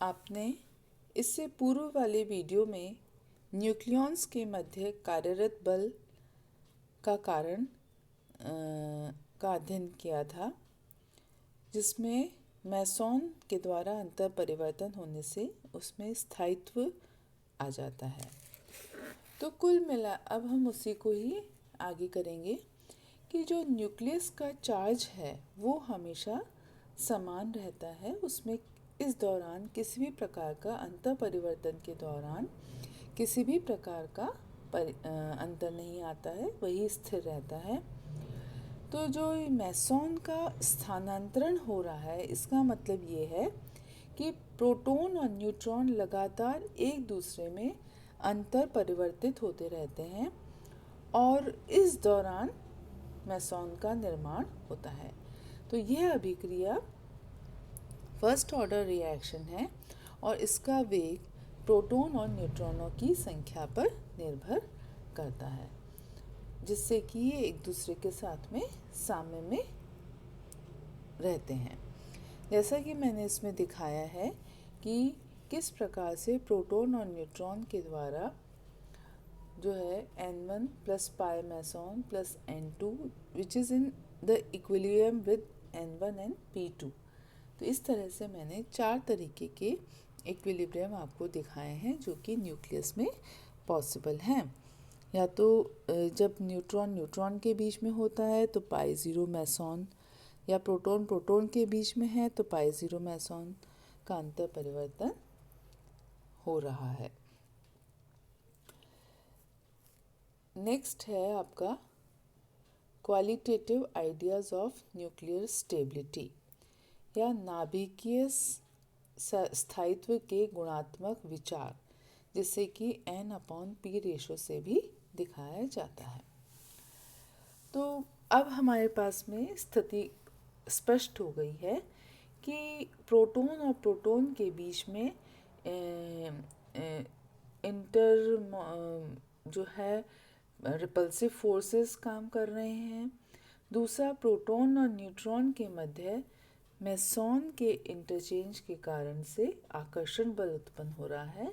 आपने इससे पूर्व वाले वीडियो में न्यूक्लियॉन्स के मध्य कार्यरत बल का कारण का अध्ययन किया था, जिसमें मैसॉन के द्वारा अंतर परिवर्तन होने से उसमें स्थायित्व आ जाता है। तो कुल मिला अब हम उसी को ही आगे करेंगे कि जो न्यूक्लियस का चार्ज है वो हमेशा समान रहता है। उसमें इस दौरान किसी भी प्रकार का अंतर परिवर्तन के दौरान किसी भी प्रकार का अंतर नहीं आता है, वही स्थिर रहता है। तो जो मैसॉन का स्थानांतरण हो रहा है, इसका मतलब ये है कि प्रोटॉन और न्यूट्रॉन लगातार एक दूसरे में अंतर परिवर्तित होते रहते हैं और इस दौरान मैसॉन का निर्माण होता है। तो यह अभिक्रिया फर्स्ट ऑर्डर रिएक्शन है और इसका वेग प्रोटॉन और न्यूट्रॉनों की संख्या पर निर्भर करता है, जिससे कि ये एक दूसरे के साथ में साम्य में रहते हैं। जैसा कि मैंने इसमें दिखाया है कि किस प्रकार से प्रोटॉन और न्यूट्रॉन के द्वारा जो है N1 plus pi meson plus N2 which is in the equilibrium with N1 and P2। तो इस तरह से मैंने 4 तरीके के इक्विलिब्रियम आपको दिखाए हैं जो कि न्यूक्लियस में पॉसिबल हैं। या तो जब न्यूट्रॉन न्यूट्रॉन के बीच में होता है तो पाई ज़ीरो मैसॉन, या प्रोटॉन प्रोटॉन के बीच में है तो पाई ज़ीरो मैसॉन का अंतर परिवर्तन हो रहा है। नेक्स्ट है आपका qualitative ideas of nuclear stability या नाभिकीय स्थायित्व के गुणात्मक विचार, जिसे कि N/P रेशो से भी दिखाया जाता है। तो अब हमारे पास में स्थिति स्पष्ट हो गई है कि प्रोटॉन और प्रोटॉन के बीच में जो है रिपल्सिव फोर्सेस काम कर रहे हैं। दूसरा, प्रोटॉन और न्यूट्रॉन के मध्य मैसॉन के इंटरचेंज के कारण से आकर्षण बल उत्पन्न हो रहा है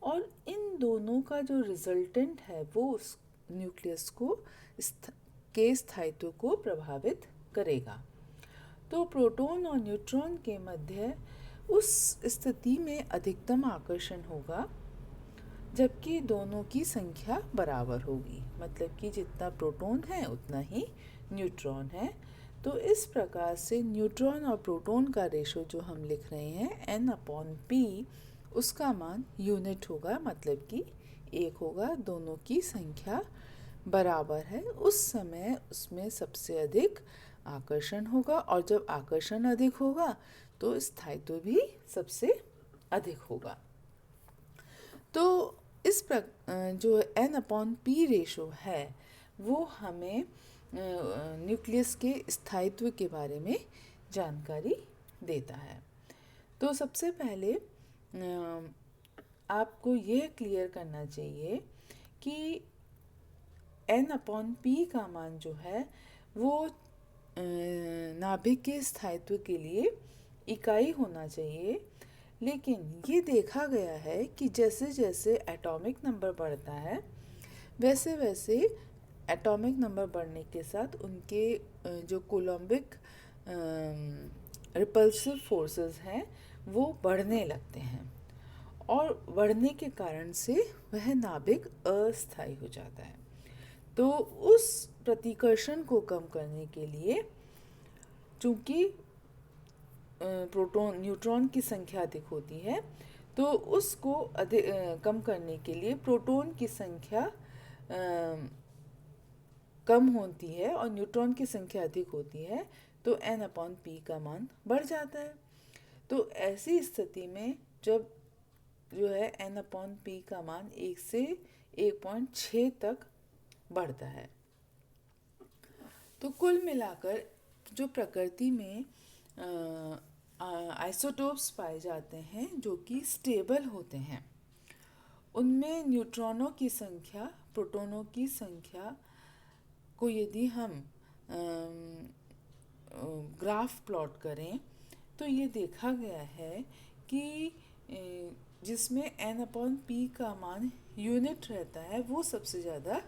और इन दोनों का जो रिजल्टेंट है वो उस न्यूक्लियस को के स्थायित्व को प्रभावित करेगा। तो प्रोटॉन और न्यूट्रॉन के मध्य उस स्थिति में अधिकतम आकर्षण होगा जबकि दोनों की संख्या बराबर होगी, मतलब कि जितना प्रोटॉन है उतना ही न्यूट्रॉन है। तो इस प्रकार से न्यूट्रॉन और प्रोटॉन का रेशो जो हम लिख रहे हैं N/P, उसका मान यूनिट होगा, मतलब कि 1 होगा। दोनों की संख्या बराबर है, उस समय उसमें सबसे अधिक आकर्षण होगा और जब आकर्षण अधिक होगा तो स्थायित्व भी सबसे अधिक होगा। तो इस जो N/P रेशो है वो हमें न्यूक्लियस के स्थायित्व के बारे में जानकारी देता है। तो सबसे पहले आपको यह क्लियर करना चाहिए कि N/P का मान जो है वो नाभिक के स्थायित्व के लिए इकाई होना चाहिए, लेकिन ये देखा गया है कि जैसे जैसे एटॉमिक नंबर बढ़ता है वैसे वैसे एटॉमिक नंबर बढ़ने के साथ उनके जो कोलम्बिक रिपल्सिव फोर्सेस हैं वो बढ़ने लगते हैं और बढ़ने के कारण से वह नाभिक अस्थायी हो जाता है। तो उस प्रतिकर्षण को कम करने के लिए, चूँकि प्रोटॉन न्यूट्रॉन की संख्या अधिक होती है, तो उसको कम करने के लिए प्रोटॉन की संख्या कम होती है और न्यूट्रॉन की संख्या अधिक होती है, तो N/P का मान बढ़ जाता है। तो ऐसी स्थिति में जब जो है N/P का मान 1 से 1.6 तक बढ़ता है। तो कुल मिलाकर जो प्रकृति में आइसोटोप्स पाए जाते हैं जो कि स्टेबल होते हैं, उनमें न्यूट्रॉनों की संख्या प्रोटॉनों की संख्या को यदि हम ग्राफ प्लॉट करें तो ये देखा गया है कि जिसमें n/p का मान यूनिट रहता है वो सबसे ज़्यादा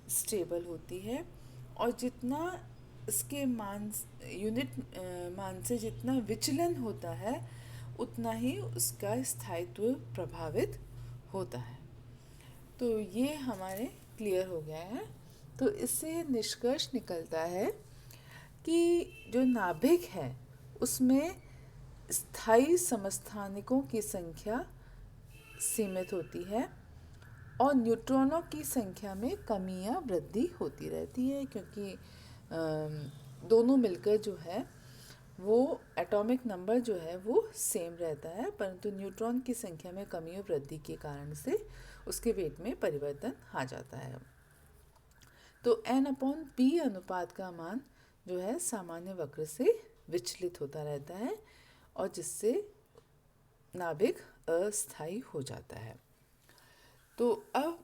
स्टेबल होती है, और जितना इसके मान यूनिट मान से जितना विचलन होता है उतना ही उसका स्थायित्व प्रभावित होता है। तो ये हमारे क्लियर हो गया है। तो इससे निष्कर्ष निकलता है कि जो नाभिक है उसमें स्थायी समस्थानिकों की संख्या सीमित होती है और न्यूट्रॉनों की संख्या में कमी या वृद्धि होती रहती है, क्योंकि दोनों मिलकर जो है वो एटॉमिक नंबर जो है वो सेम रहता है, परंतु न्यूट्रॉन की संख्या में कमी और वृद्धि के कारण से उसके वेट में परिवर्तन आ जाता है। तो n/p अनुपात का मान जो है सामान्य वक्र से विचलित होता रहता है और जिससे नाभिक अस्थायी हो जाता है। तो अब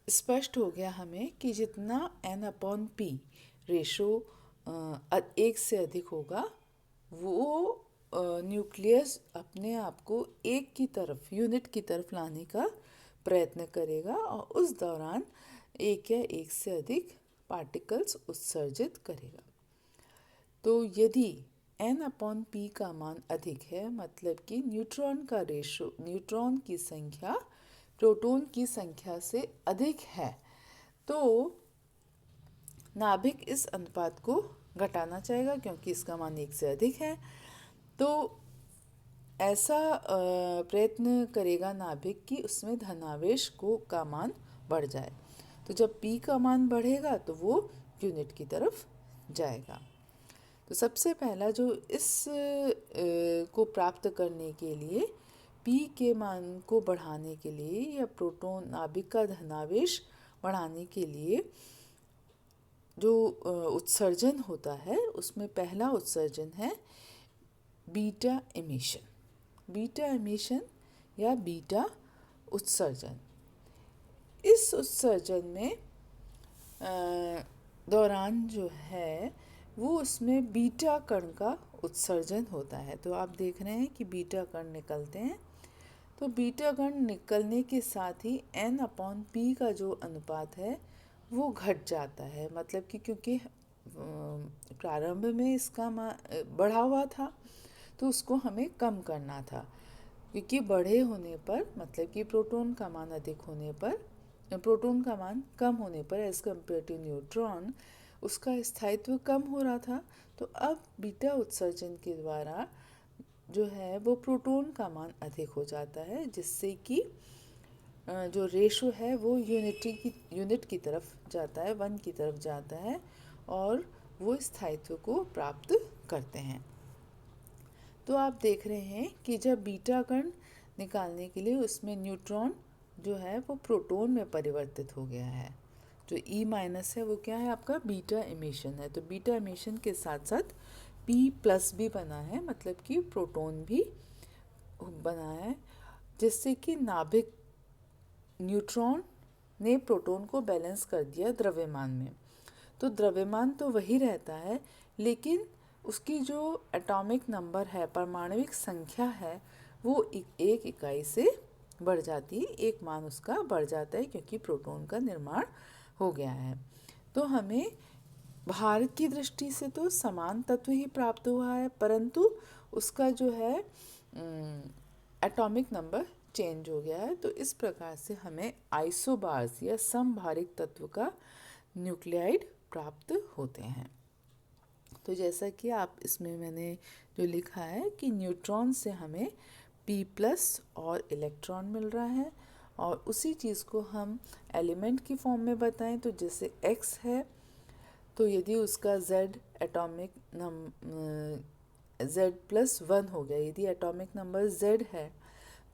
स्पष्ट हो गया हमें कि जितना n/p रेशो 1 से अधिक होगा वो न्यूक्लियस अपने आप को एक की तरफ, यूनिट की तरफ लाने का प्रयत्न करेगा और उस दौरान एक या एक से अधिक पार्टिकल्स उत्सर्जित करेगा। तो यदि n/p का मान अधिक है, मतलब कि न्यूट्रॉन का रेशो, न्यूट्रॉन की संख्या प्रोटॉन की संख्या से अधिक है, तो नाभिक इस अनुपात को घटाना चाहेगा क्योंकि इसका मान 1 से अधिक है। तो ऐसा प्रयत्न करेगा नाभिक कि उसमें धनावेश का मान बढ़ जाए। तो जब p का मान बढ़ेगा तो वो यूनिट की तरफ जाएगा। तो सबसे पहला जो इस को प्राप्त करने के लिए p के मान को बढ़ाने के लिए या प्रोटॉन नाभिक का धनावेश बढ़ाने के लिए जो उत्सर्जन होता है उसमें पहला उत्सर्जन है बीटा एमिशन। बीटा एमिशन या बीटा उत्सर्जन। इस उत्सर्जन में दौरान जो है वो उसमें बीटा कण का उत्सर्जन होता है। तो आप देख रहे हैं कि बीटा कण निकलते हैं। तो बीटा कण निकलने के साथ ही n/p का जो अनुपात है वो घट जाता है, मतलब कि क्योंकि प्रारंभ में इसका बढ़ा हुआ था तो उसको हमें कम करना था, क्योंकि बढ़े होने पर, मतलब कि प्रोटॉन का मान अधिक होने पर, प्रोटॉन का मान कम होने पर एज कम्पेयर टू न्यूट्रॉन उसका स्थायित्व कम हो रहा था। तो अब बीटा उत्सर्जन के द्वारा जो है वो प्रोटॉन का मान अधिक हो जाता है, जिससे कि जो रेशो है वो यूनिट की तरफ जाता है, 1 की तरफ जाता है और वो स्थायित्व को प्राप्त करते हैं। तो आप देख रहे हैं कि जब बीटा कण निकालने के लिए उसमें न्यूट्रॉन जो है वो प्रोटॉन में परिवर्तित हो गया है। जो E- है वो क्या है, आपका बीटा एमिशन है। तो बीटा एमिशन के साथ साथ P+ भी बना है, मतलब कि प्रोटॉन भी बना है, जिससे कि नाभिक न्यूट्रॉन ने प्रोटॉन को बैलेंस कर दिया द्रव्यमान में। तो द्रव्यमान तो वही रहता है, लेकिन उसकी जो एटॉमिक नंबर है, परमाणविक संख्या है, वो एक इकाई से बढ़ जाती है, एक मान उसका बढ़ जाता है, क्योंकि प्रोटॉन का निर्माण हो गया है। तो हमें भार की दृष्टि से तो समान तत्व ही प्राप्त हुआ है, परंतु उसका जो है एटॉमिक नंबर चेंज हो गया है। तो इस प्रकार से हमें आइसोबार्स या समभारिक तत्व का न्यूक्लियाइड प्राप्त होते हैं। तो जैसा कि आप इसमें मैंने जो लिखा है कि न्यूट्रॉन से हमें P+ और इलेक्ट्रॉन मिल रहा है, और उसी चीज़ को हम एलिमेंट की फॉर्म में बताएं तो जैसे X है, तो यदि उसका Z एटॉमिक Z+1 हो गया, यदि एटॉमिक नंबर Z है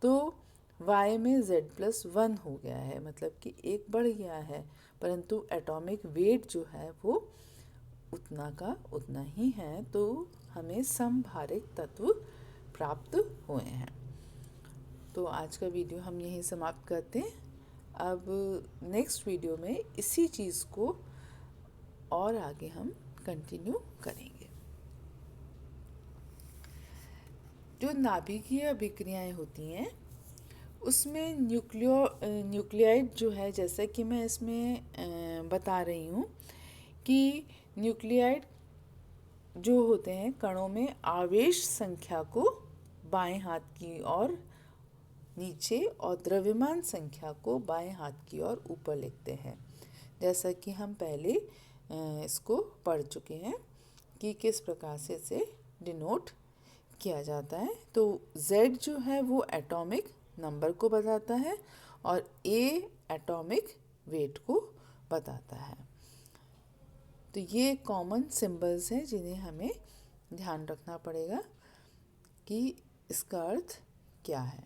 तो Y में Z+1 हो गया है, मतलब कि एक बढ़ गया है, परंतु एटॉमिक वेट जो है वो उतना का उतना ही है। तो हमें समभारिक तत्व प्राप्त हुए हैं। तो आज का वीडियो हम यहीं समाप्त करते हैं। अब नेक्स्ट वीडियो में इसी चीज़ को और आगे हम कंटिन्यू करेंगे। जो नाभिकीय अभिक्रियाएं होती हैं उसमें न्यूक्लियाइड जो है, जैसा कि मैं इसमें बता रही हूँ कि न्यूक्लियाइड जो होते हैं कणों में आवेश संख्या को बाएं हाथ की ओर नीचे और द्रव्यमान संख्या को बाएं हाथ की ओर ऊपर लिखते हैं, जैसा कि हम पहले इसको पढ़ चुके हैं कि किस प्रकार से इसे डिनोट किया जाता है। तो Z जो है वो एटॉमिक नंबर को बताता है और A एटॉमिक वेट को बताता है। तो ये कॉमन सिंबल्स हैं जिन्हें हमें ध्यान रखना पड़ेगा कि इसका अर्थ क्या है।